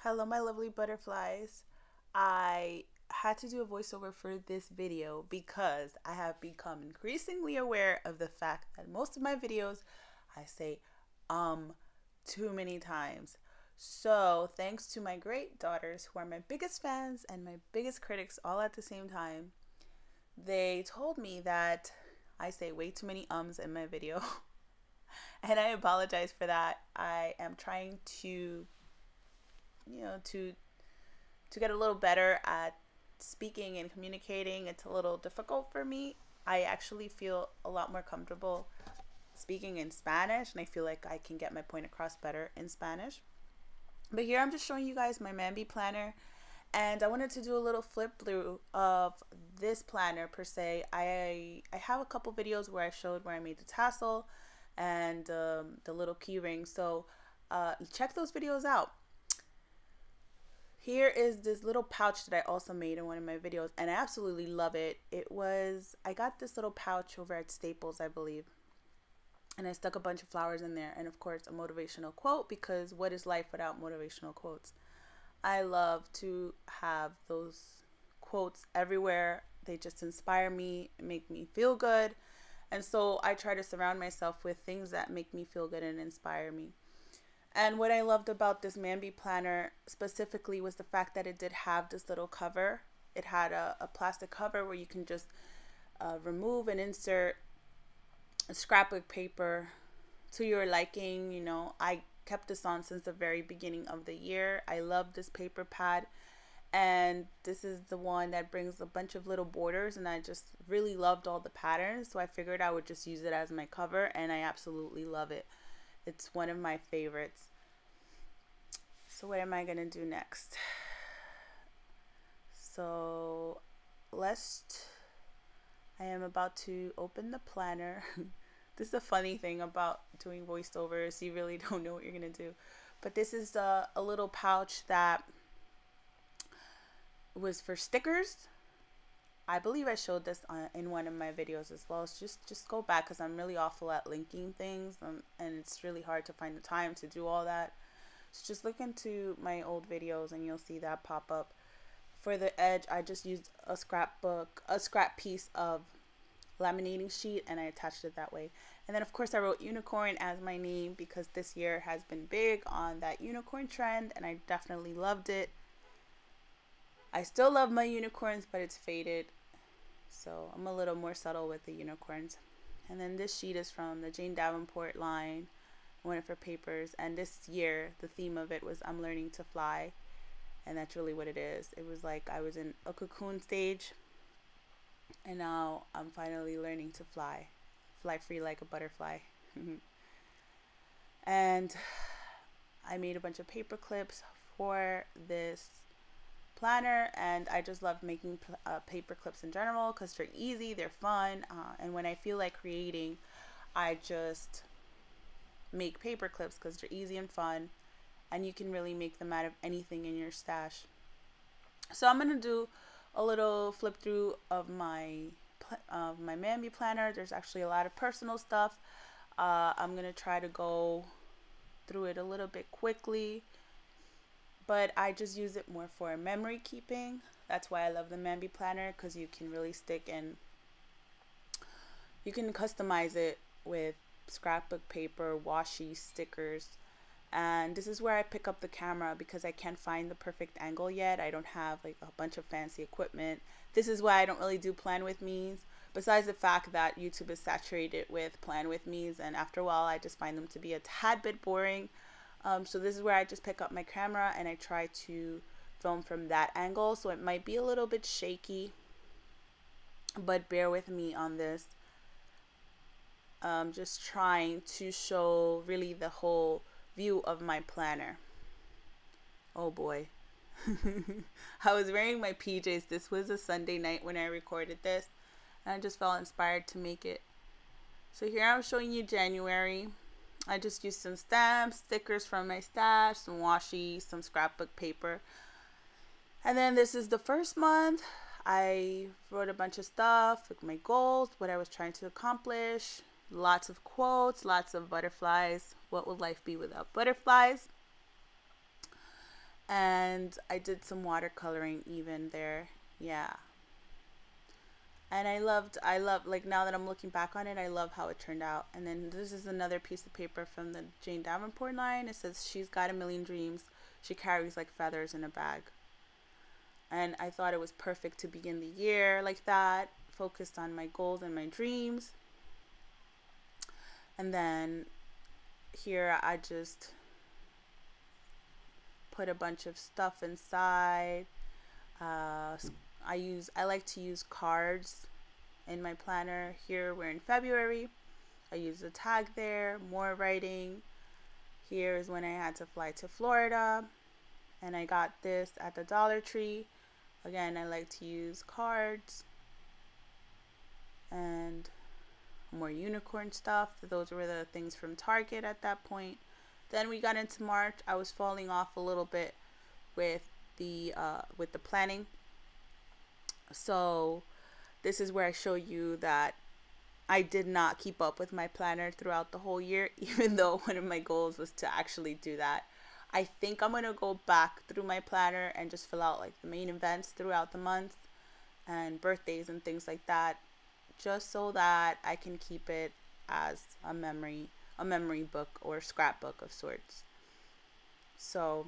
Hello, my lovely butterflies. I had to do a voiceover for this video because I have become increasingly aware of the fact that most of my videos I say too many times. So, thanks to my great daughters who are my biggest fans and my biggest critics all at the same time, they told me that I say way too many ums in my video. And I apologize for that. I am trying to you know to get a little better at speaking and communicating. It's a little difficult for me. I actually feel a lot more comfortable speaking in Spanish, and I feel like I can get my point across better in Spanish. But here I'm just showing you guys my Mambi planner, and I wanted to do a little flip through of this planner per se. I have a couple videos where I showed where I made the tassel and the little key ring, so check those videos out. Here is this little pouch that I also made in one of my videos, and I absolutely love it. I got this little pouch over at Staples, I believe, and I stuck a bunch of flowers in there, and of course a motivational quote, because what is life without motivational quotes? I love to have those quotes everywhere. They just inspire me, make me feel good, and so I try to surround myself with things that make me feel good and inspire me. And what I loved about this Mambi planner specifically was the fact that it did have this little cover. It had a plastic cover where you can just remove and insert a scrapbook paper to your liking. I kept this on since the very beginning of the year. I love this paper pad. And this is the one that brings a bunch of little borders, and I just really loved all the patterns. So I figured I would just use it as my cover, and I absolutely love it. It's one of my favorites. So what am I going to do next? So I am about to open the planner. This is a funny thing about doing voiceovers. You really don't know what you're going to do. But this is a little pouch that was for stickers. I believe I showed this in one of my videos as well. So just go back, because I'm really awful at linking things, and it's really hard to find the time to do all that. So just look into my old videos and you'll see that pop up. For the edge, I just used a scrap piece of laminating sheet, and I attached it that way. And then of course I wrote unicorn as my name, because this year has been big on that unicorn trend, and I definitely loved it. I still love my unicorns, but it's faded. So I'm a little more subtle with the unicorns. And then this sheet is from the Jane Davenport line, one of her papers. And this year, the theme of it was I'm learning to fly. And that's really what it is. It was like I was in a cocoon stage, and now I'm finally learning to fly. Fly free like a butterfly. And I made a bunch of paper clips for this planner, and I just love making paper clips in general, because they're easy, they're fun, and when I feel like creating, I just make paper clips because they're easy and fun, and you can really make them out of anything in your stash. So I'm gonna do a little flip through of my Mambi planner. There's actually a lot of personal stuff. I'm gonna try to go through it a little bit quickly, but I just use it more for memory keeping. That's why I love the Mambi planner, because you can really stick and you can customize it with scrapbook paper, washi, stickers. And this is where I pick up the camera, because I can't find the perfect angle yet. I don't have like a bunch of fancy equipment. This is why I don't really do plan with me's, besides the fact that YouTube is saturated with plan with me's, and after a while I just find them to be a tad bit boring. So this is where I just pick up my camera and I try to film from that angle. So it might be a little bit shaky, but bear with me on this. Just trying to show really the whole view of my planner. Oh boy. I was wearing my PJs. This was a Sunday night when I recorded this, and I just felt inspired to make it. So here I'm showing you January. I just used some stamps, stickers from my stash, some washi, some scrapbook paper. And then this is the first month. I wrote a bunch of stuff, like my goals, what I was trying to accomplish, lots of quotes, lots of butterflies. What would life be without butterflies? And I did some watercoloring even there. Yeah. And I love, like, now that I'm looking back on it, I love how it turned out. And then this is another piece of paper from the Jane Davenport line. It says, "She's got a million dreams. She carries like feathers in a bag." And I thought it was perfect to begin the year like that, focused on my goals and my dreams. And then here I just put a bunch of stuff inside. I like to use cards in my planner. Here we're in February. I use a tag there, more writing. Here is when I had to fly to Florida, and I got this at the Dollar Tree. Again, I like to use cards and more unicorn stuff. Those were the things from Target at that point. Then we got into March. I was falling off a little bit with the planning. So this is where I show you that I did not keep up with my planner throughout the whole year, even though one of my goals was to actually do that. I think I'm going to go back through my planner and just fill out like the main events throughout the month and birthdays and things like that, just so that I can keep it as a memory book or scrapbook of sorts. So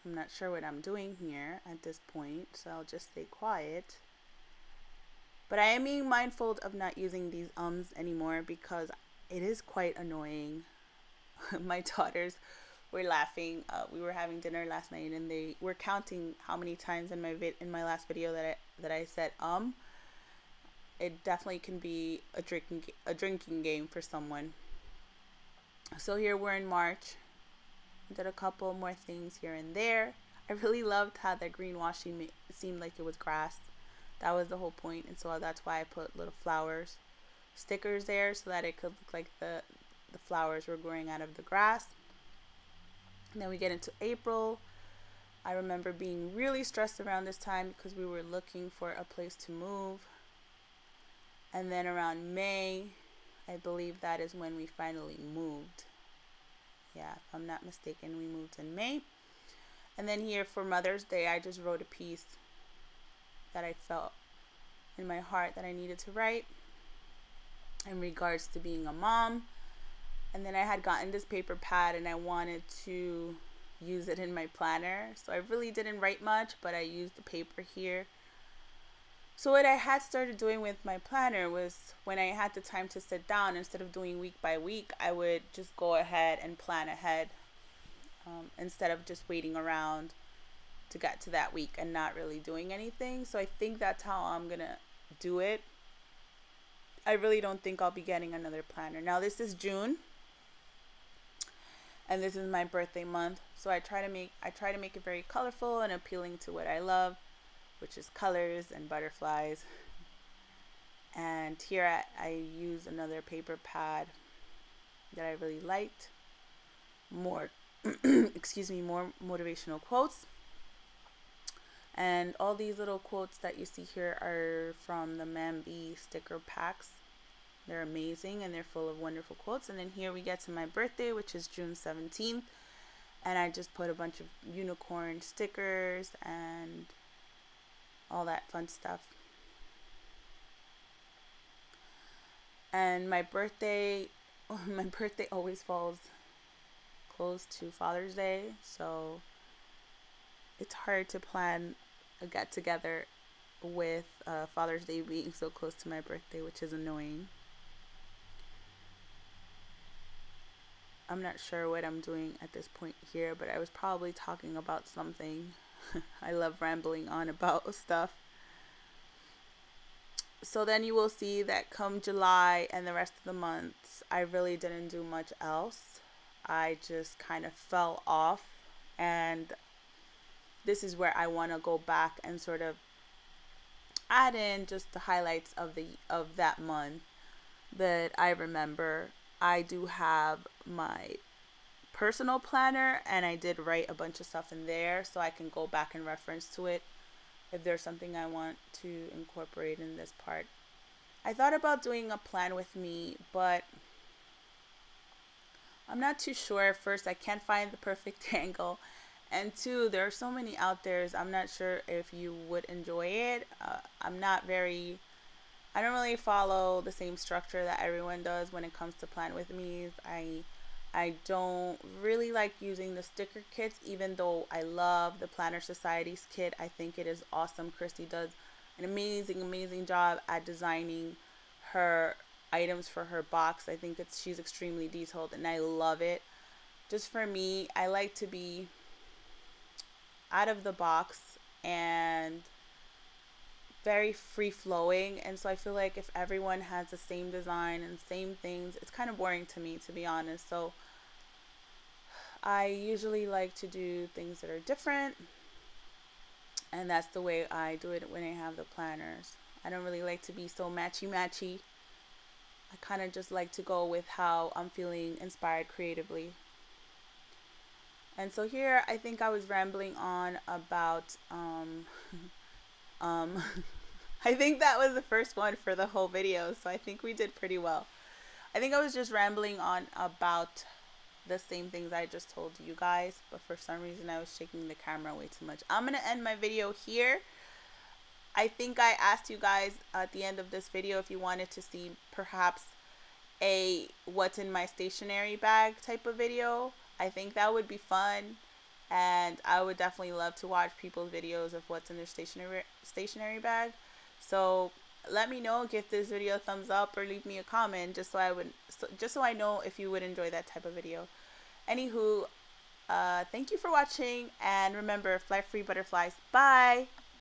I'm not sure what I'm doing here at this point, so I'll just stay quiet. But I am being mindful of not using these ums anymore because it is quite annoying. My daughters were laughing. We were having dinner last night, and they were counting how many times in my last video that I said It definitely can be a drinking game for someone. So here we're in March. Did a couple more things here and there. I really loved how the greenwashing seemed like it was grass. That was the whole point, and so that's why I put little flowers stickers there so that it could look like the flowers were growing out of the grass. And then we get into April. I remember being really stressed around this time because we were looking for a place to move. And then around May, I believe that is when we finally moved. Yeah, if I'm not mistaken, we moved in May. And then here for Mother's Day, I just wrote a piece that I felt in my heart that I needed to write in regards to being a mom. And then I had gotten this paper pad and I wanted to use it in my planner. So I really didn't write much, but I used the paper here. So what I had started doing with my planner was when I had the time to sit down, instead of doing week by week, I would just go ahead and plan ahead instead of just waiting around to get to that week and not really doing anything. So I think that's how I'm going to do it. I really don't think I'll be getting another planner. Now this is June. And this is my birthday month. So I try to make it very colorful and appealing to what I love, which is colors and butterflies. And here I use another paper pad that I really liked. More more motivational quotes. And all these little quotes that you see here are from the Mambi sticker packs. They're amazing and they're full of wonderful quotes. And then here we get to my birthday, which is June 17th. And I just put a bunch of unicorn stickers and all that fun stuff. And my birthday always falls close to Father's Day, so it's hard to plan a get together with Father's Day being so close to my birthday, which is annoying. I'm not sure what I'm doing at this point here, but I was probably talking about something. I love rambling on about stuff. So then you will see that come July and the rest of the months, I really didn't do much else. I just kind of fell off, and this is where I want to go back and sort of add in just the highlights of that month that I remember. I do have my personal planner, and I did write a bunch of stuff in there so I can go back and reference to it if there's something I want to incorporate in this part. I thought about doing a plan with me, but I'm not too sure. First, I can't find the perfect angle. And two, there are so many out there. I'm not sure if you would enjoy it. I'm not very, I don't really follow the same structure that everyone does when it comes to Plan With Me's. I don't really like using the sticker kits, even though I love the Planner Society's kit. I think it is awesome. Christy does an amazing job at designing her items for her box. I think she's extremely detailed and I love it. Just for me, I like to be out of the box and very free flowing, and so I feel like if everyone has the same design and same things, it's kind of boring to me, to be honest. So I usually like to do things that are different, and that's the way I do it when I have the planners. I don't really like to be so matchy. I kind of just like to go with how I'm feeling inspired creatively. And so here I think I was rambling on about I think that was the first one for the whole video, so I think we did pretty well. I think I was just rambling on about the same things I just told you guys, but for some reason I was shaking the camera way too much. I'm gonna end my video here. I think I asked you guys at the end of this video if you wanted to see perhaps a what's in my stationery bag type of video. I think that would be fun, and I would definitely love to watch people's videos of what's in their stationery bag. So let me know, give this video a thumbs up or leave me a comment just so I know if you would enjoy that type of video. Anywho, thank you for watching, and remember, fly free butterflies. Bye.